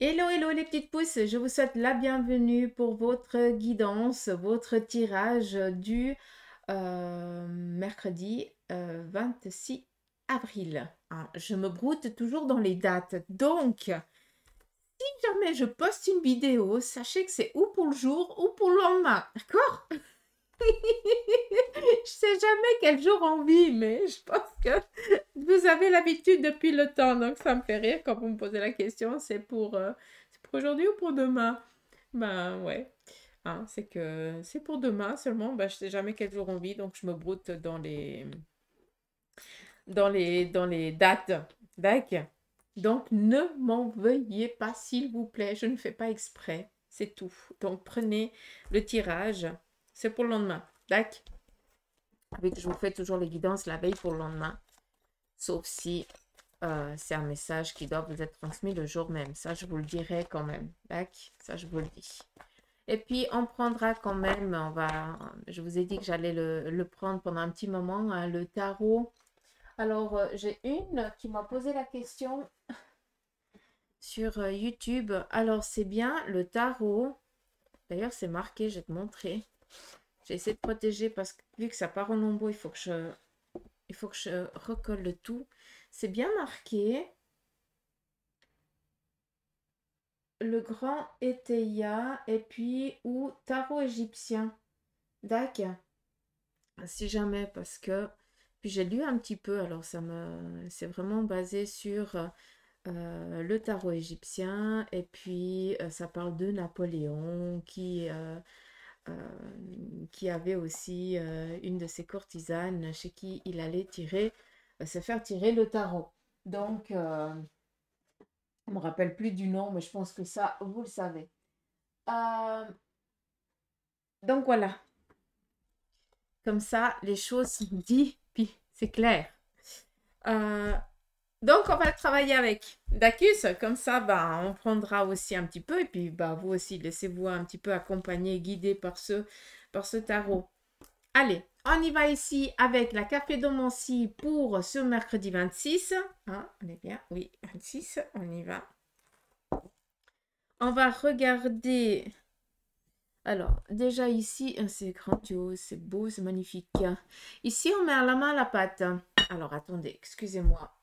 Hello, hello les petites pousses, je vous souhaite la bienvenue pour votre guidance, votre tirage du mercredi 26 avril. Hein, je me broute toujours dans les dates, donc si jamais je poste une vidéo, sachez que c'est ou pour le jour ou pour le lendemain, d'accord? Je sais jamais quel jour on vit, mais je pense que vous avez l'habitude depuis le temps, donc ça me fait rire quand vous me posez la question, c'est pour aujourd'hui ou pour demain? Ben ouais, hein, c'est que c'est pour demain seulement, ben, je sais jamais quel jour on vit, donc je me broute dans les dates. D'accord. Donc ne m'en veuillez pas, s'il vous plaît, je ne fais pas exprès, c'est tout. Donc prenez le tirage, c'est pour le lendemain. D'accord. Je vous fais toujours les guidances la veille pour le lendemain, sauf si c'est un message qui doit vous être transmis le jour même. Ça, je vous le dirai quand même. D'accord. Ça, je vous le dis. Et puis, on prendra quand même, je vous ai dit que j'allais le prendre pendant un petit moment, hein, le tarot. Alors, j'ai une qui m'a posé la question sur YouTube. Alors, c'est bien le tarot. D'ailleurs, c'est marqué, je vais te montrer. J'ai essayé de protéger parce que vu que ça part en lambeaux, il faut que je recolle le tout. C'est bien marqué. Le grand Eteia et puis ou tarot égyptien. D'accord. Si jamais, parce que puis j'ai lu un petit peu, alors c'est vraiment basé sur le tarot égyptien et puis ça parle de Napoléon qui avait aussi une de ses courtisanes chez qui il allait se faire tirer le tarot. Donc, je me rappelle plus du nom, mais je pense que ça, vous le savez. Euh, donc voilà, comme ça, les choses sont dites, puis c'est clair. Euh, donc, on va travailler avec Dacus. Comme ça, bah, on prendra aussi un petit peu. Et puis, bah, vous aussi, laissez-vous un petit peu accompagner, guider par ce tarot. Allez, on y va ici avec la carpédomancie pour ce mercredi 26. Hein, on est bien? Oui, 26, on y va. On va regarder. Alors, déjà ici, c'est grandiose, c'est beau, c'est magnifique. Ici, on met la main à la pâte. Alors, attendez, excusez-moi.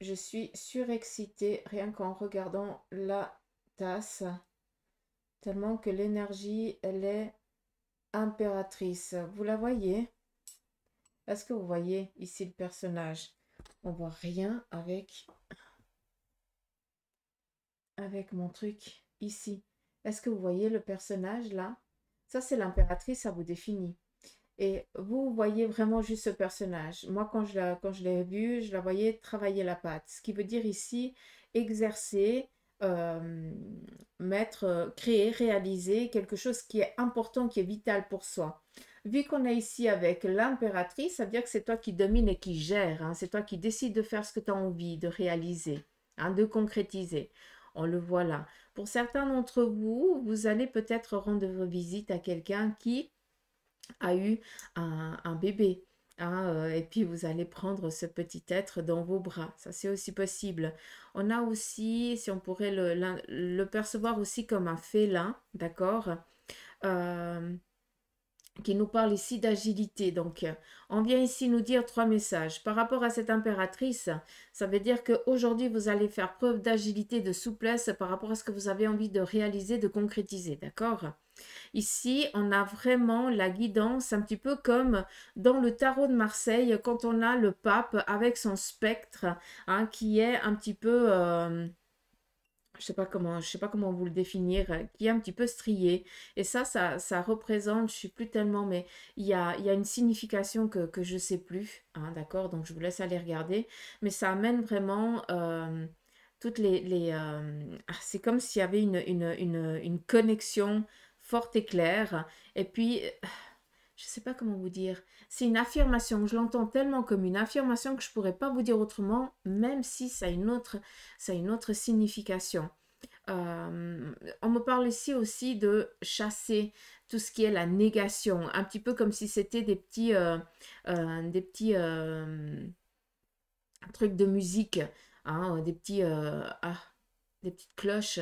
Je suis surexcitée rien qu'en regardant la tasse, tellement que l'énergie, elle est impératrice. Vous la voyez? Est-ce que vous voyez ici le personnage? On voit rien avec mon truc ici. Est-ce que vous voyez le personnage là? Ça, c'est l'impératrice, ça vous définit. Et vous voyez vraiment juste ce personnage. Moi, quand je l'ai vu, je la voyais travailler la pâte. Ce qui veut dire ici exercer, euh, mettre, créer, réaliser quelque chose qui est important, qui est vital pour soi. Vu qu'on est ici avec l'impératrice, ça veut dire que c'est toi qui domine et qui gère. Hein. C'est toi qui décides de faire ce que tu as envie de réaliser, hein, de concrétiser. On le voit là. Pour certains d'entre vous, vous allez peut-être rendre visite à quelqu'un qui a eu un bébé. Hein, et puis vous allez prendre ce petit être dans vos bras. Ça, c'est aussi possible. On a aussi, si on pourrait le percevoir aussi comme un félin, d'accord, euh, qui nous parle ici d'agilité. Donc, on vient ici nous dire trois messages. Par rapport à cette impératrice, ça veut dire qu'aujourd'hui, vous allez faire preuve d'agilité, de souplesse par rapport à ce que vous avez envie de réaliser, de concrétiser, d'accord? Ici, on a vraiment la guidance, un petit peu comme dans le tarot de Marseille, quand on a le pape avec son spectre, hein, qui est un petit peu, je sais pas comment vous le définir, qui est un petit peu strié. Et ça représente, je ne sais plus tellement, mais il y a une signification que je ne sais plus, hein, d'accord? Donc je vous laisse aller regarder. Mais ça amène vraiment toutes c'est comme s'il y avait une connexion forte et claire. Et puis, je ne sais pas comment vous dire. C'est une affirmation. Je l'entends tellement comme une affirmation que je ne pourrais pas vous dire autrement, même si ça a une autre signification. On me parle ici aussi de chasser tout ce qui est la négation, un petit peu comme si c'était des petits trucs de musique hein, des petites cloches.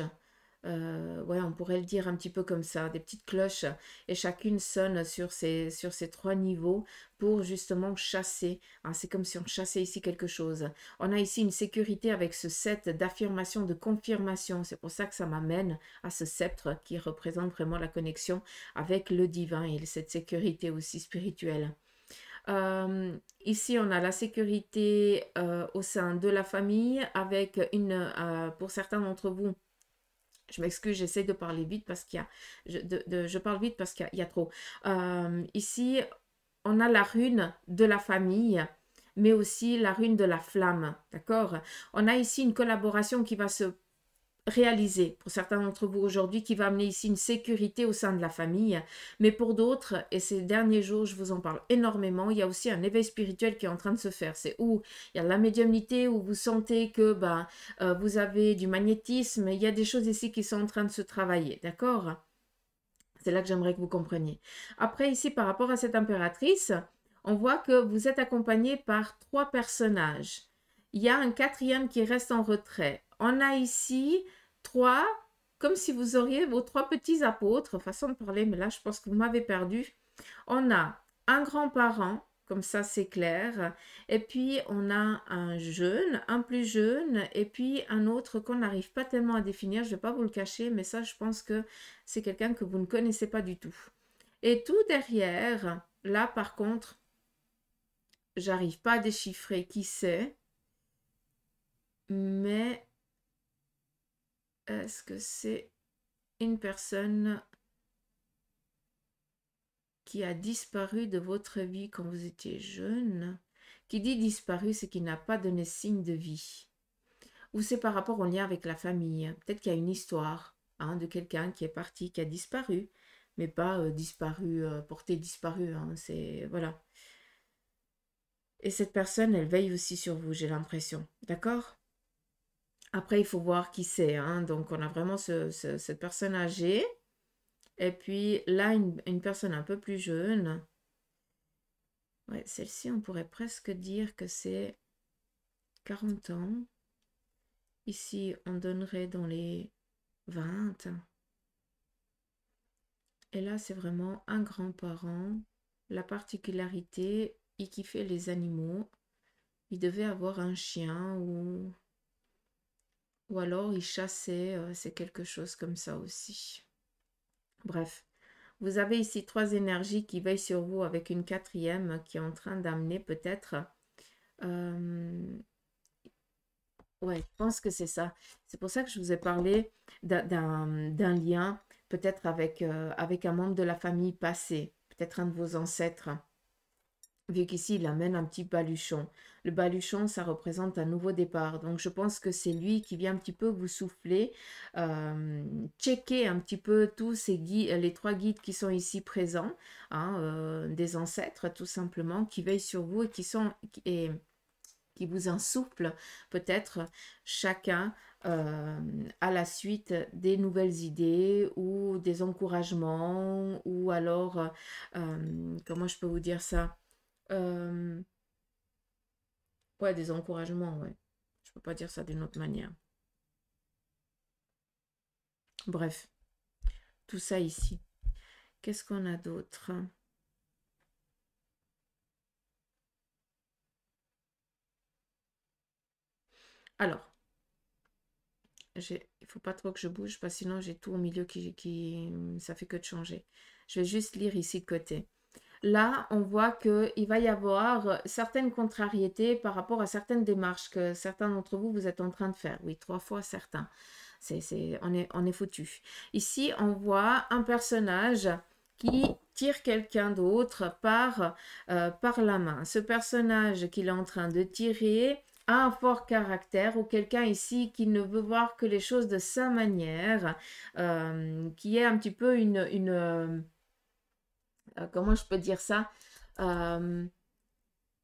Ouais, on pourrait le dire un petit peu comme ça, des petites cloches, et chacune sonne sur ces trois niveaux pour justement chasser, hein. C'est comme si on chassait ici quelque chose. On a ici une sécurité avec ce 7 d'affirmation, de confirmation. C'est pour ça que ça m'amène à ce sceptre qui représente vraiment la connexion avec le divin et cette sécurité aussi spirituelle. Ici, on a la sécurité au sein de la famille avec pour certains d'entre vous, je m'excuse, j'essaie de parler vite parce qu'il y a, je parle vite parce qu'il y a trop. Ici, on a la rune de la famille, mais aussi la rune de la flamme, d'accord? On a ici une collaboration qui va se réalisé pour certains d'entre vous aujourd'hui, qui va amener ici une sécurité au sein de la famille, mais pour d'autres, et ces derniers jours je vous en parle énormément, il y a aussi un éveil spirituel qui est en train de se faire. C'est où il y a la médiumnité, où vous sentez que vous avez du magnétisme, il y a des choses ici qui sont en train de se travailler, d'accord? C'est là que j'aimerais que vous compreniez. Après ici, par rapport à cette impératrice, on voit que vous êtes accompagné par trois personnages. Il y a un quatrième qui reste en retrait. On a ici trois, comme si vous auriez vos trois petits apôtres, façon de parler, mais là je pense que vous m'avez perdu. On a un grand-parent, comme ça c'est clair, et puis on a un jeune, un plus jeune, et puis un autre qu'on n'arrive pas tellement à définir, je ne vais pas vous le cacher, mais ça je pense que c'est quelqu'un que vous ne connaissez pas du tout. Et tout derrière, là par contre, j'arrive pas à déchiffrer qui c'est, mais est-ce que c'est une personne qui a disparu de votre vie quand vous étiez jeune? Qui dit disparu, c'est qu'il n'a pas donné signe de vie. Ou c'est par rapport au lien avec la famille. Peut-être qu'il y a une histoire de quelqu'un qui est parti, qui a disparu, mais pas disparu, porté disparu. C'est voilà. Et cette personne, elle veille aussi sur vous, j'ai l'impression. D'accord? Après, il faut voir qui c'est. Donc, on a vraiment cette personne âgée. Et puis là, une personne un peu plus jeune. Ouais, celle-ci, on pourrait presque dire que c'est 40 ans. Ici, on donnerait dans les 20. Et là, c'est vraiment un grand-parent. La particularité, il kiffait les animaux. Il devait avoir un chien ou alors il chassait. C'est quelque chose comme ça aussi. Bref, vous avez ici trois énergies qui veillent sur vous avec une quatrième qui est en train d'amener peut-être... ouais, je pense que c'est ça. C'est pour ça que je vous ai parlé d'un lien peut-être avec un membre de la famille passé, peut-être un de vos ancêtres. Vu qu'ici, il amène un petit baluchon. Le baluchon, ça représente un nouveau départ. Donc, je pense que c'est lui qui vient un petit peu vous souffler, checker un petit peu tous ces guides, les trois guides qui sont ici présents, des ancêtres tout simplement, qui veillent sur vous et qui vous insoufflent peut-être chacun à la suite des nouvelles idées ou des encouragements ou alors, comment je peux vous dire ça? Ouais, des encouragements, ouais. Je peux pas dire ça d'une autre manière. Bref, tout ça ici. Qu'est-ce qu'on a d'autre? Alors, il faut pas trop que je bouge parce que sinon j'ai tout au milieu ça fait que de changer. Je vais juste lire ici de côté. Là, on voit qu'il va y avoir certaines contrariétés par rapport à certaines démarches que certains d'entre vous, vous êtes en train de faire. Oui, 3 fois certains. On est foutu. Ici, on voit un personnage qui tire quelqu'un d'autre par la main. Ce personnage qu'il est en train de tirer a un fort caractère ou quelqu'un ici qui ne veut voir que les choses de sa manière, qui est un petit peu comment je peux dire ça?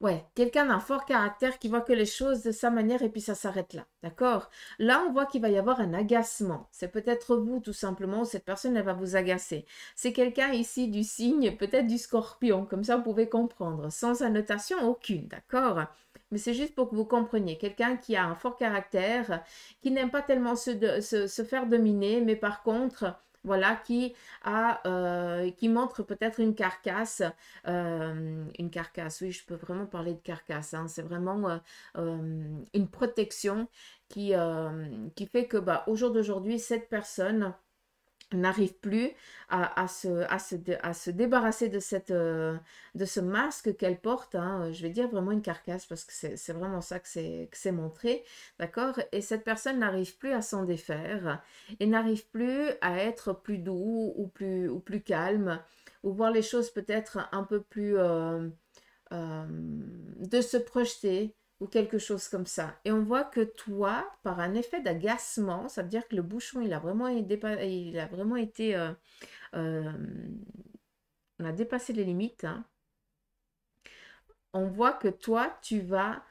Ouais, quelqu'un d'un fort caractère qui voit que les choses de sa manière et puis ça s'arrête là, d'accord? Là, on voit qu'il va y avoir un agacement. C'est peut-être vous, tout simplement, ou cette personne, elle va vous agacer. C'est quelqu'un ici du signe, peut-être du scorpion, comme ça vous pouvez comprendre, sans annotation aucune, d'accord? mais c'est juste pour que vous compreniez. Quelqu'un qui a un fort caractère, qui n'aime pas tellement se faire dominer, mais par contre, voilà, qui montre peut-être une carcasse, oui, je peux vraiment parler de carcasse, hein, c'est vraiment une protection qui fait que bah, au jour d'aujourd'hui, cette personne n'arrive plus à se débarrasser de ce masque qu'elle porte, hein. Je vais dire vraiment une carcasse parce que c'est vraiment ça que c'est montré, d'accord? Et cette personne n'arrive plus à s'en défaire et n'arrive plus à être plus doux ou plus calme ou voir les choses peut-être un peu plus de se projeter ou quelque chose comme ça. Et on voit que toi, par un effet d'agacement, ça veut dire que le bouchon, il a vraiment été, euh, on a dépassé les limites, hein. On voit que toi, tu vas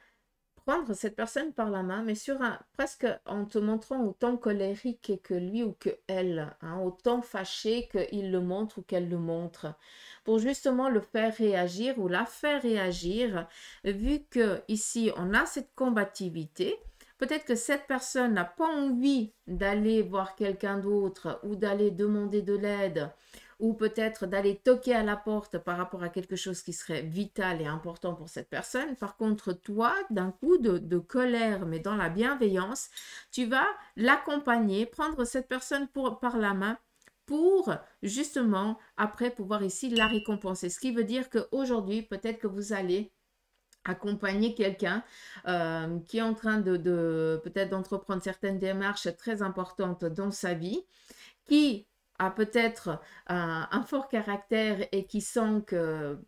prendre cette personne par la main, mais presque en te montrant autant colérique que lui ou que elle, hein, autant fâché qu'il le montre ou qu'elle le montre, pour justement le faire réagir ou la faire réagir, vu que ici on a cette combativité. Peut-être que cette personne n'a pas envie d'aller voir quelqu'un d'autre ou d'aller demander de l'aide ou peut-être d'aller toquer à la porte par rapport à quelque chose qui serait vital et important pour cette personne. Par contre, toi, d'un coup de colère, mais dans la bienveillance, tu vas l'accompagner, prendre cette personne par la main pour justement après pouvoir ici la récompenser. Ce qui veut dire qu'aujourd'hui, peut-être que vous allez accompagner quelqu'un qui est en train de peut-être d'entreprendre certaines démarches très importantes dans sa vie, qui a peut-être un fort caractère et qui sent que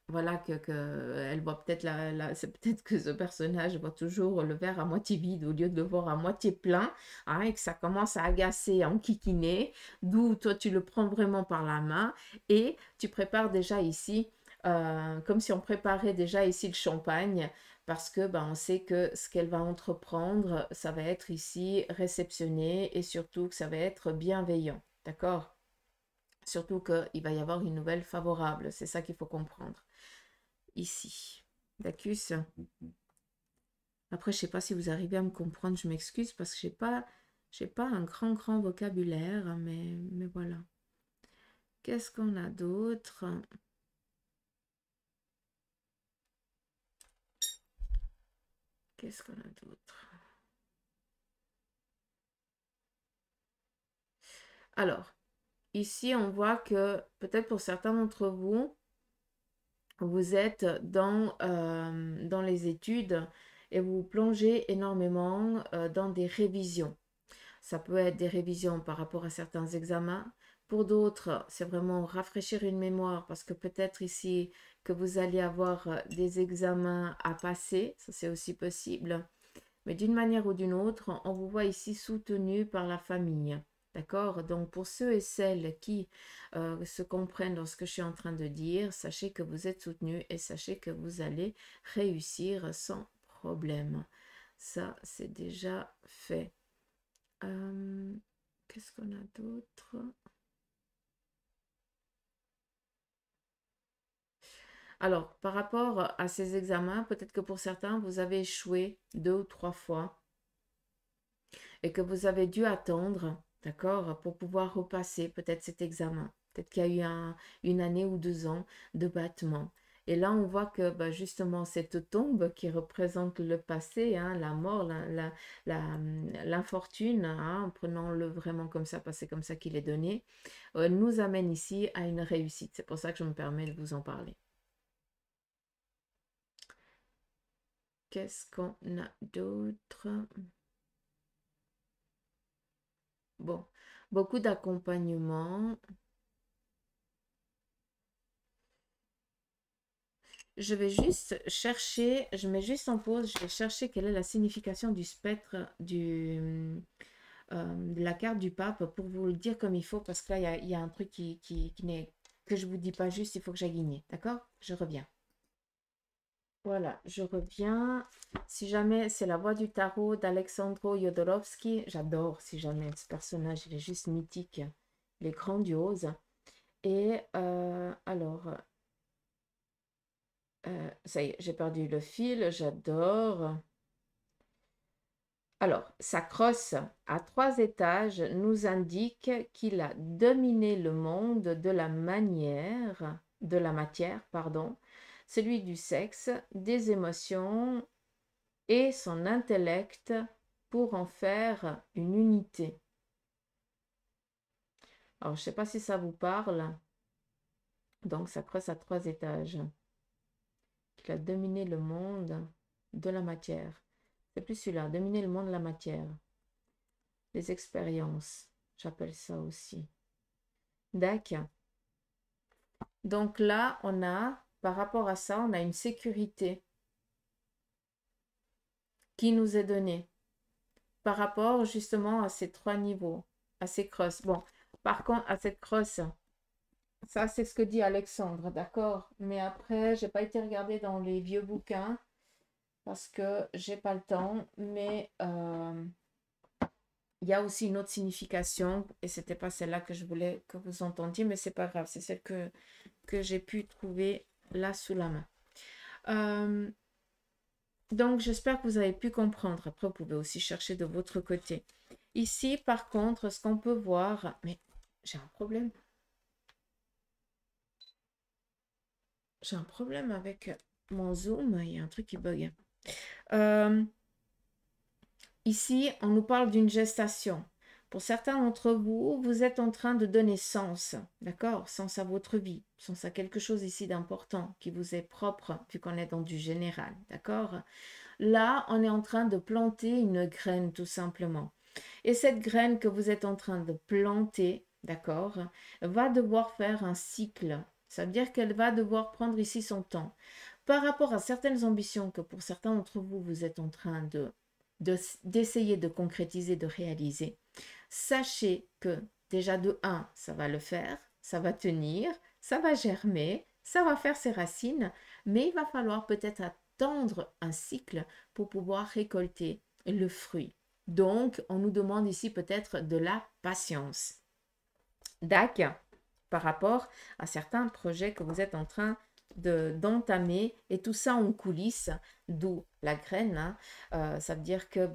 voilà elle voit peut-être c'est peut-être que ce personnage voit toujours le verre à moitié vide au lieu de le voir à moitié plein, hein, et que ça commence à agacer, à enquiquiner, d'où toi tu le prends vraiment par la main et tu prépares déjà ici comme si on préparait déjà ici le champagne parce que ben, on sait que ce qu'elle va entreprendre, ça va être ici réceptionné et surtout que ça va être bienveillant. D'accord? Surtout qu'il va y avoir une nouvelle favorable. C'est ça qu'il faut comprendre. Ici. D'accord? Après, je ne sais pas si vous arrivez à me comprendre. Je m'excuse parce que j'ai pas un grand vocabulaire. Mais voilà. Qu'est-ce qu'on a d'autre? Qu'est-ce qu'on a d'autre? Alors, ici, on voit que peut-être pour certains d'entre vous, vous êtes dans les études et vous plongez énormément dans des révisions. Ça peut être des révisions par rapport à certains examens. Pour d'autres, c'est vraiment rafraîchir une mémoire parce que peut-être ici que vous allez avoir des examens à passer. Ça, c'est aussi possible. Mais d'une manière ou d'une autre, on vous voit ici soutenu par la famille. D'accord? Donc pour ceux et celles qui se comprennent dans ce que je suis en train de dire, sachez que vous êtes soutenu et sachez que vous allez réussir sans problème. Ça, c'est déjà fait. Qu'est-ce qu'on a d'autre? Alors, par rapport à ces examens, peut-être que pour certains, vous avez échoué 2 ou 3 fois et que vous avez dû attendre, d'accord, pour pouvoir repasser peut-être cet examen. Peut-être qu'il y a eu une année ou 2 ans de battement. Et là, on voit que bah, justement, cette tombe qui représente le passé, hein, la mort, l'infortune, hein, prenons-le vraiment comme ça, parce que c'est comme ça qu'il est donné, nous amène ici à une réussite. C'est pour ça que je me permets de vous en parler. Qu'est-ce qu'on a d'autre? Bon, beaucoup d'accompagnement. Je vais juste chercher, je mets juste en pause, je vais chercher quelle est la signification du spectre de la carte du pape pour vous le dire comme il faut, parce que là, il y a un truc qui n'est, que je vous dis pas juste, il faut que j'aille guigner. D'accord? Je reviens. Voilà, je reviens. Si jamais c'est la voix du tarot d'Alexandro Jodorowsky, j'adore si jamais ce personnage, il est juste mythique, il est grandiose. Et alors, Ça y est, j'ai perdu le fil, j'adore. Alors, sa crosse à 3 étages nous indique qu'il a dominé le monde de la matière, pardon, celui du sexe, des émotions et son intellect pour en faire une unité. Alors, je ne sais pas si ça vous parle. Donc, sa crosse à 3 étages. Qu'il a dominé le monde de la matière. C'est plus celui-là, dominer le monde de la matière. Les expériences, j'appelle ça aussi. D'accord. Donc là, par rapport à ça, on a une sécurité qui nous est donnée par rapport justement à ces 3 niveaux, à ces crosses. Bon, par contre, à cette crosse, ça c'est ce que dit Alexandre, d'accord? Mais après, j'ai pas été regarder dans les vieux bouquins parce que j'ai pas le temps, mais il y a aussi une autre signification et c'était pas celle-là que je voulais que vous entendiez, mais c'est pas grave, c'est celle que j'ai pu trouver là sous la main. Donc, j'espère que vous avez pu comprendre. Après, vous pouvez aussi chercher de votre côté. Ici, par contre, ce qu'on peut voir... Mais j'ai un problème. J'ai un problème avec mon Zoom. Il y a un truc qui bug. Ici, on nous parle d'une gestation. Pour certains d'entre vous, vous êtes en train de donner sens, d'accord? Sens à votre vie, sens à quelque chose ici d'important qui vous est propre, vu qu'on est dans du général, d'accord? Là, on est en train de planter une graine, tout simplement. Et cette graine que vous êtes en train de planter, d'accord, va devoir faire un cycle. Ça veut dire qu'elle va devoir prendre ici son temps. Par rapport à certaines ambitions que pour certains d'entre vous, vous êtes en train d'essayer de concrétiser, de réaliser, sachez que déjà de 1, ça va le faire, ça va tenir, ça va germer, ça va faire ses racines, mais il va falloir peut-être attendre un cycle pour pouvoir récolter le fruit. Donc, on nous demande ici peut-être de la patience. D'accord, par rapport à certains projets que vous êtes en train d'entamer et tout ça en coulisses, d'où la graine, hein. Ça veut dire que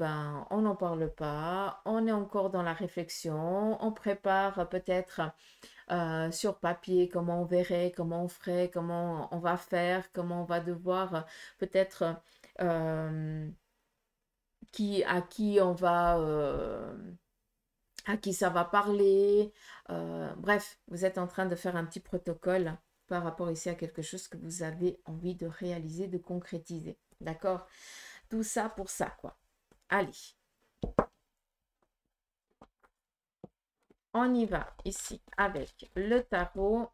on n'en parle pas, on est encore dans la réflexion, on prépare peut-être sur papier comment on verrait, comment on ferait, comment on va faire, comment on va devoir peut-être à qui on va à qui ça va parler. Bref, vous êtes en train de faire un petit protocole par rapport ici à quelque chose que vous avez envie de réaliser, de concrétiser. D'accord? Tout ça pour ça, quoi. Allez. On y va ici avec le tarot.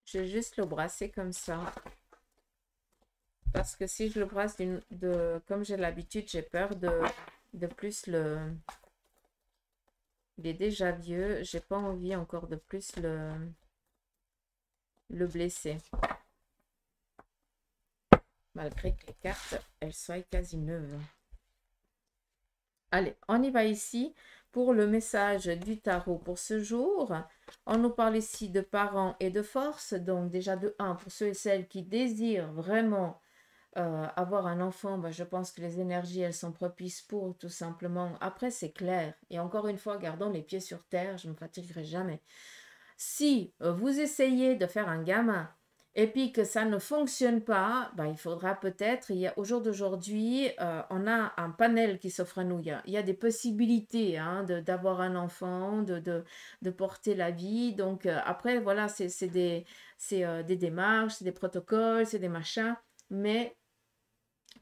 Je vais juste le brasser comme ça. Parce que si je le brasse comme j'ai l'habitude, j'ai peur de plus le... Il est déjà vieux. J'ai pas envie encore de plus le blesser. Malgré que les cartes, elles soient quasi neuves. Allez, on y va ici pour le message du tarot pour ce jour. On nous parle ici de parents et de force. Donc déjà de 1, pour ceux et celles qui désirent vraiment avoir un enfant, je pense que les énergies, elles sont propices pour tout simplement. Après, c'est clair. Et encore une fois, gardons les pieds sur terre, je ne me fatiguerai jamais. Si vous essayez de faire un gamin et puis que ça ne fonctionne pas, il faudra peut-être, au jour d'aujourd'hui, on a un panel qui s'offre à nous. Il y a des possibilités d'avoir un enfant, de porter la vie. Donc après, voilà, c'est des démarches, c'est des protocoles, c'est des machins. Mais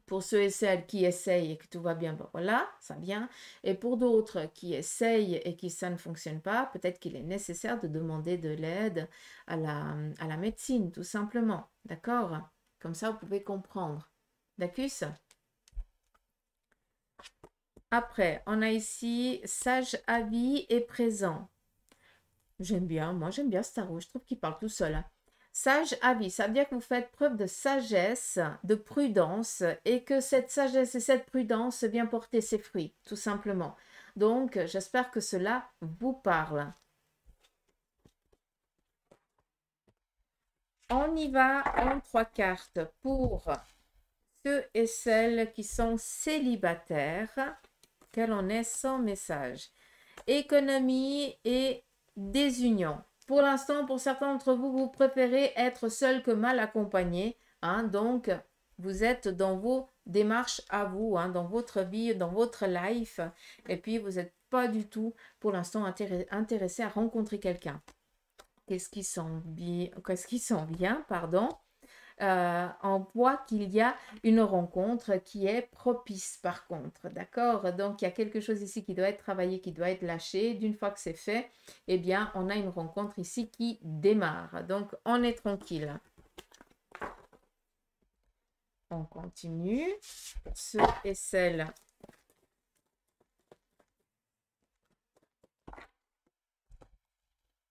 pour ceux et celles qui essayent et que tout va bien, voilà, ça vient. Et pour d'autres qui essayent et qui ça ne fonctionne pas, peut-être qu'il est nécessaire de demander de l'aide à la médecine, tout simplement. D'accord? Comme ça, vous pouvez comprendre. D'accord? Après, on a ici sage avis et présent. J'aime bien, moi j'aime bien ce tarot, je trouve qu'il parle tout seul. Sage avis, ça veut dire que vous faites preuve de sagesse, de prudence et que cette sagesse et cette prudence vient porter ses fruits, tout simplement. Donc, j'espère que cela vous parle. On y va en 3 cartes pour ceux et celles qui sont célibataires. Quel en est son message? Économie et désunion. Pour l'instant, pour certains d'entre vous, vous préférez être seul que mal accompagné. Hein, donc, vous êtes dans vos démarches à vous, hein, dans votre vie, dans votre life. Et puis, vous n'êtes pas du tout, pour l'instant, intéressé à rencontrer quelqu'un. Qu'est-ce qui s'en vient, pardon? On voit qu'il y a une rencontre qui est propice par contre, d'accord? Donc, il y a quelque chose ici qui doit être travaillé, qui doit être lâché. D'une fois que c'est fait, eh bien, on a une rencontre ici qui démarre. Donc, on est tranquille. On continue. Ceux et celles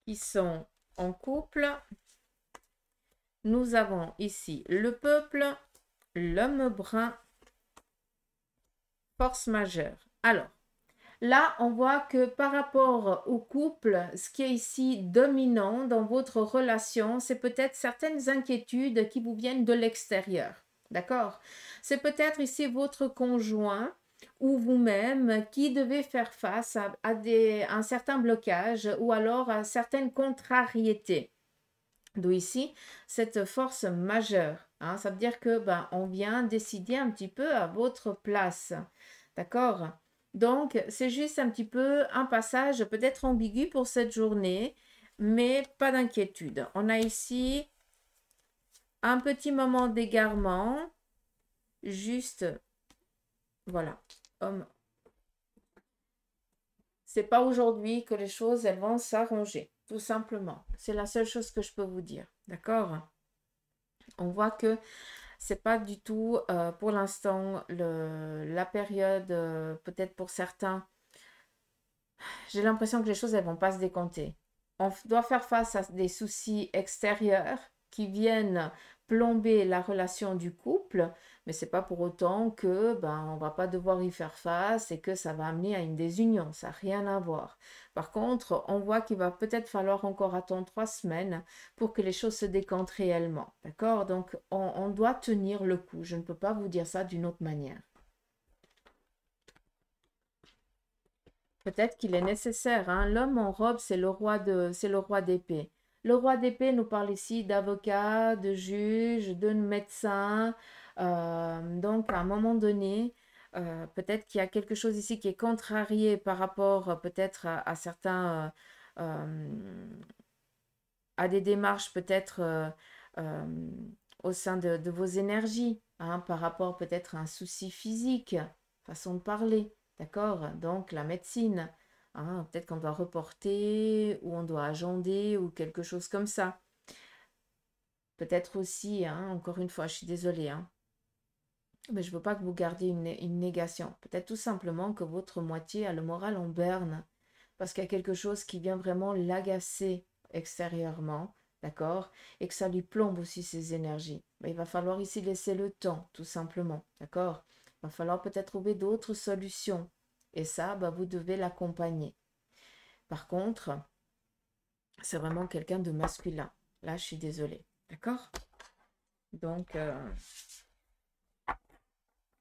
qui sont en couple, nous avons ici le peuple, l'homme brun, force majeure. Alors, là, on voit que par rapport au couple, ce qui est ici dominant dans votre relation, c'est peut-être certaines inquiétudes qui vous viennent de l'extérieur. D'accord? C'est peut-être ici votre conjoint ou vous-même qui devez faire face à un certain blocage ou alors à certaines contrariétés. D'où ici cette force majeure. Hein? Ça veut dire que on vient décider un petit peu à votre place. D'accord? Donc, c'est juste un petit peu un passage peut-être ambigu pour cette journée, mais pas d'inquiétude. On a ici un petit moment d'égarement, juste, voilà. C'est pas aujourd'hui que les choses elles vont s'arranger, tout simplement. C'est la seule chose que je peux vous dire. D'accord? On voit que c'est pas du tout pour l'instant la période, peut-être pour certains. J'ai l'impression que les choses, elles vont pas se décompter. On doit faire face à des soucis extérieurs qui viennent plomber la relation du couple, mais c'est pas pour autant que on va pas devoir y faire face et que ça va amener à une désunion. Ça n'a rien à voir. Par contre, on voit qu'il va peut-être falloir encore attendre 3 semaines pour que les choses se décantent réellement. D'accord? Donc, on doit tenir le coup. Je ne peux pas vous dire ça d'une autre manière. Peut-être qu'il est nécessaire. Hein. L'homme en robe, c'est le roi d'épée. Le roi d'épée nous parle ici d'avocat, de juge, de médecin. Donc, à un moment donné, peut-être qu'il y a quelque chose ici qui est contrarié par rapport peut-être à certains, à des démarches peut-être au sein de vos énergies, hein, par rapport peut-être à un souci physique, façon de parler. D'accord? Donc, la médecine. Hein, peut-être qu'on doit reporter ou on doit agender ou quelque chose comme ça. Peut-être aussi, hein, encore une fois, je suis désolée, hein, mais je ne veux pas que vous gardiez une négation. Peut-être tout simplement que votre moitié a le moral en berne parce qu'il y a quelque chose qui vient vraiment l'agacer extérieurement, d'accord? Et que ça lui plombe aussi ses énergies. Mais il va falloir ici laisser le temps, tout simplement, d'accord? Il va falloir peut-être trouver d'autres solutions. Et ça, vous devez l'accompagner. Par contre, c'est vraiment quelqu'un de masculin. Là, je suis désolée. D'accord? Donc,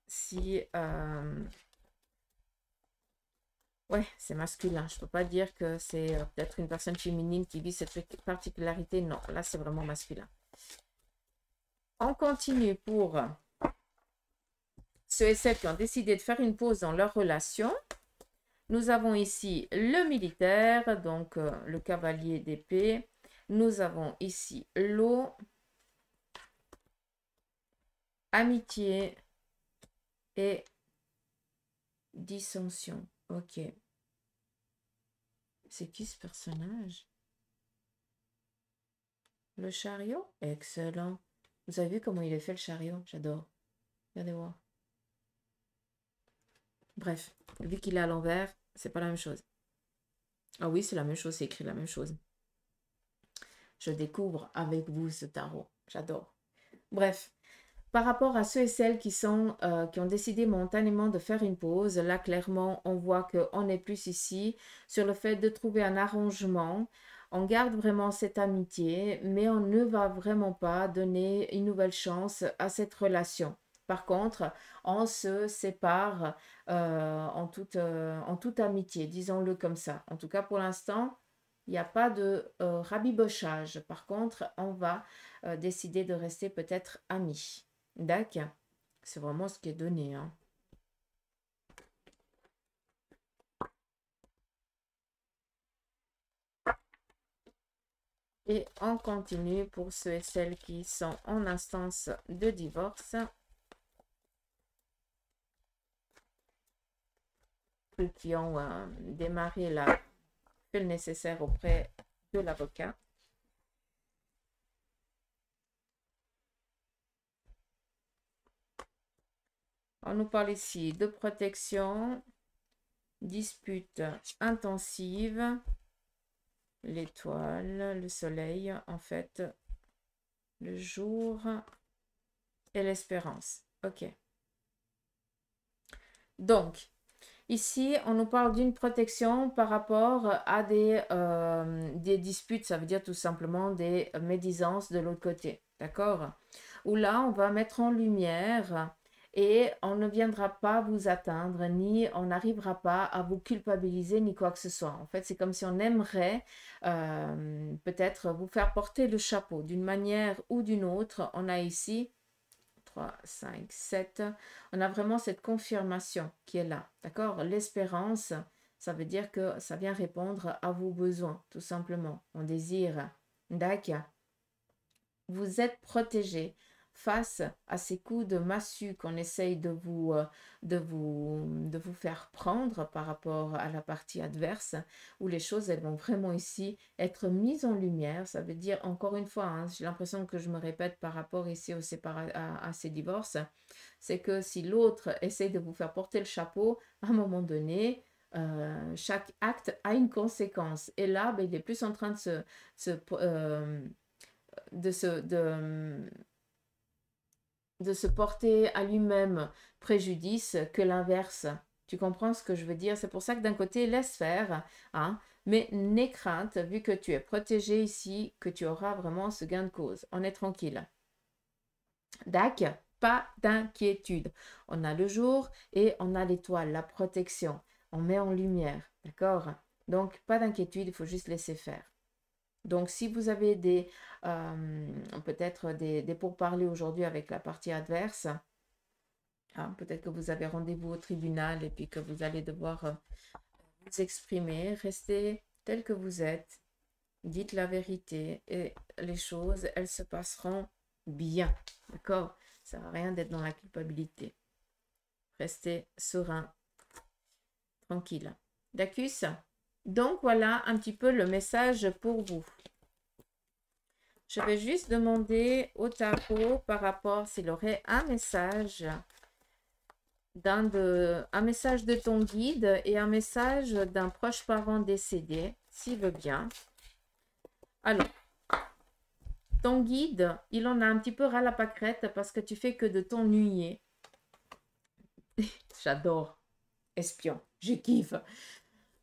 si... ouais, c'est masculin. Je ne peux pas dire que c'est peut-être une personne féminine qui vit cette particularité. Non, là, c'est vraiment masculin. On continue pour ceux et celles qui ont décidé de faire une pause dans leur relation. Nous avons ici le militaire, donc le cavalier d'épée. Nous avons ici l'eau, amitié et dissension. Ok. C'est qui ce personnage? Le chariot? Excellent. Vous avez vu comment il est fait le chariot? J'adore. Regardez voir. Bref, vu qu'il est à l'envers, c'est pas la même chose. Ah oui, c'est la même chose, c'est écrit la même chose. Je découvre avec vous ce tarot. J'adore. Bref, par rapport à ceux et celles qui ont décidé momentanément de faire une pause, là, clairement, on voit qu'on est plus ici sur le fait de trouver un arrangement. On garde vraiment cette amitié, mais on ne va vraiment pas donner une nouvelle chance à cette relation. Par contre, on se sépare en toute amitié, disons-le comme ça. En tout cas, pour l'instant, il n'y a pas de rabibochage. Par contre, on va décider de rester peut-être amis. D'accord? C'est vraiment ce qui est donné, hein. Et on continue pour ceux et celles qui sont en instance de divorce. Ceux qui ont démarré fait le nécessaire auprès de l'avocat. On nous parle ici de protection, dispute intensive, l'étoile, le soleil, en fait, le jour et l'espérance. Ok. Donc, ici, on nous parle d'une protection par rapport à des disputes, ça veut dire tout simplement des médisances de l'autre côté, d'accord? Où là, on va mettre en lumière et on ne viendra pas vous atteindre, ni on n'arrivera pas à vous culpabiliser, ni quoi que ce soit. En fait, c'est comme si on aimerait peut-être vous faire porter le chapeau d'une manière ou d'une autre. On a ici 3, 5, 7. On a vraiment cette confirmation qui est là. D'accord? L'espérance, ça veut dire que ça vient répondre à vos besoins, tout simplement. On désire. D'accord? Vous êtes protégé face à ces coups de massue qu'on essaye de vous faire prendre par rapport à la partie adverse, où les choses, elles vont vraiment ici être mises en lumière. Ça veut dire, encore une fois, hein, j'ai l'impression que je me répète par rapport ici à ces divorces, c'est que si l'autre essaie de vous faire porter le chapeau, à un moment donné, chaque acte a une conséquence. Et là, ben, il est plus en train de se porter à lui-même préjudice que l'inverse. Tu comprends ce que je veux dire? C'est pour ça que d'un côté, laisse faire, hein, mais n'aie crainte, vu que tu es protégé ici, que tu auras vraiment ce gain de cause. On est tranquille. D'accord? Pas d'inquiétude. On a le jour et on a l'étoile, la protection. On met en lumière, d'accord? Donc, pas d'inquiétude, il faut juste laisser faire. Donc, si vous avez peut-être des pourparlers aujourd'hui avec la partie adverse, hein, peut-être que vous avez rendez-vous au tribunal et puis que vous allez devoir vous exprimer, restez tel que vous êtes, dites la vérité et les choses, elles se passeront bien, d'accord? Ça ne sert à rien d'être dans la culpabilité. Restez serein, tranquille. D'accord? Donc, voilà un petit peu le message pour vous. Je vais juste demander au tarot par rapport s'il aurait un message de ton guide et un message d'un proche parent décédé, s'il veut bien. Alors, ton guide, il en a un petit peu ras la pâquerette parce que tu fais que de t'ennuyer. J'adore. Espion, je kiffe.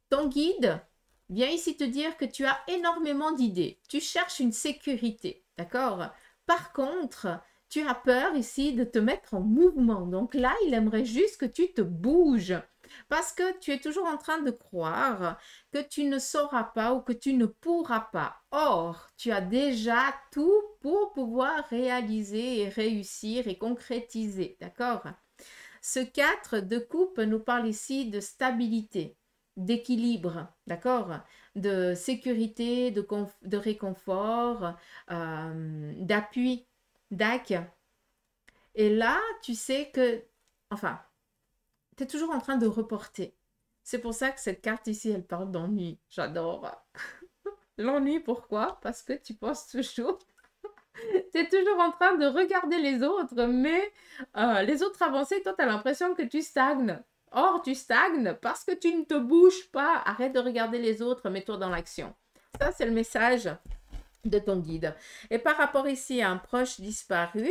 Ton guide vient ici te dire que tu as énormément d'idées. Tu cherches une sécurité, d'accord? Par contre, tu as peur ici de te mettre en mouvement. Donc là, il aimerait juste que tu te bouges. Parce que tu es toujours en train de croire que tu ne sauras pas ou que tu ne pourras pas. Or, tu as déjà tout pour pouvoir réaliser et réussir et concrétiser, d'accord? Ce 4 de coupe nous parle ici de stabilité, d'équilibre, d'accord? De sécurité, de réconfort, d'appui, d'ac. Et là, tu sais que, enfin, tu es toujours en train de reporter. C'est pour ça que cette carte ici, elle parle d'ennui. J'adore. L'ennui, pourquoi? Parce que tu penses toujours tu es toujours en train de regarder les autres, mais les autres avancés, toi, tu as l'impression que tu stagnes. Or, tu stagnes parce que tu ne te bouges pas. Arrête de regarder les autres, mets-toi dans l'action. Ça, c'est le message de ton guide. Et par rapport ici à un proche disparu,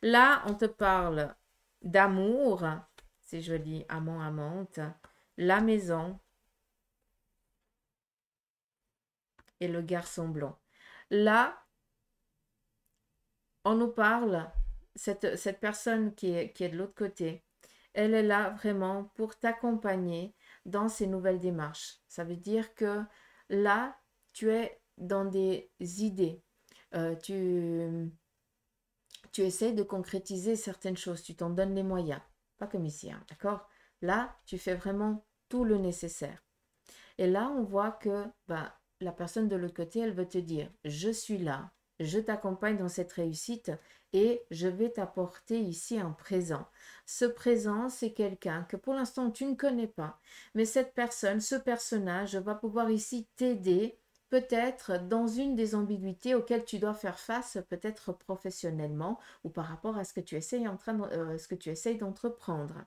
là, on te parle d'amour, c'est joli, amant, amante, la maison et le garçon blond. Là, on nous parle, cette personne qui est de l'autre côté, elle est là vraiment pour t'accompagner dans ces nouvelles démarches. Ça veut dire que là, tu es dans des idées. Tu essaies de concrétiser certaines choses. Tu t'en donnes les moyens. Pas comme ici, hein, d'accord? Là, tu fais vraiment tout le nécessaire. Et là, on voit que bah, la personne de l'autre côté, elle veut te dire, je suis là, je t'accompagne dans cette réussite et je vais t'apporter ici un présent. Ce présent, c'est quelqu'un que pour l'instant tu ne connais pas, mais cette personne, ce personnage va pouvoir ici t'aider peut-être dans une des ambiguïtés auxquelles tu dois faire face, peut-être professionnellement ou par rapport à ce que tu essayes ce que tu essayes d'entreprendre.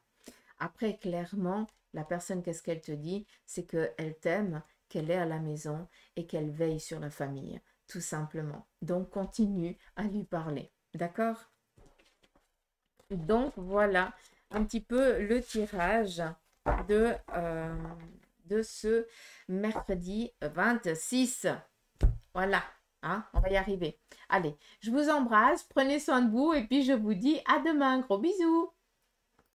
Après, clairement, la personne, qu'est-ce qu'elle te dit? C'est qu'elle t'aime, qu'elle est à la maison et qu'elle veille sur la famille, tout simplement. Donc, continue à lui parler. D'accord? Donc, voilà un petit peu le tirage de, euh, de ce mercredi 26. Voilà, hein, on va y arriver. Allez, je vous embrasse, prenez soin de vous et puis je vous dis à demain. Gros bisous!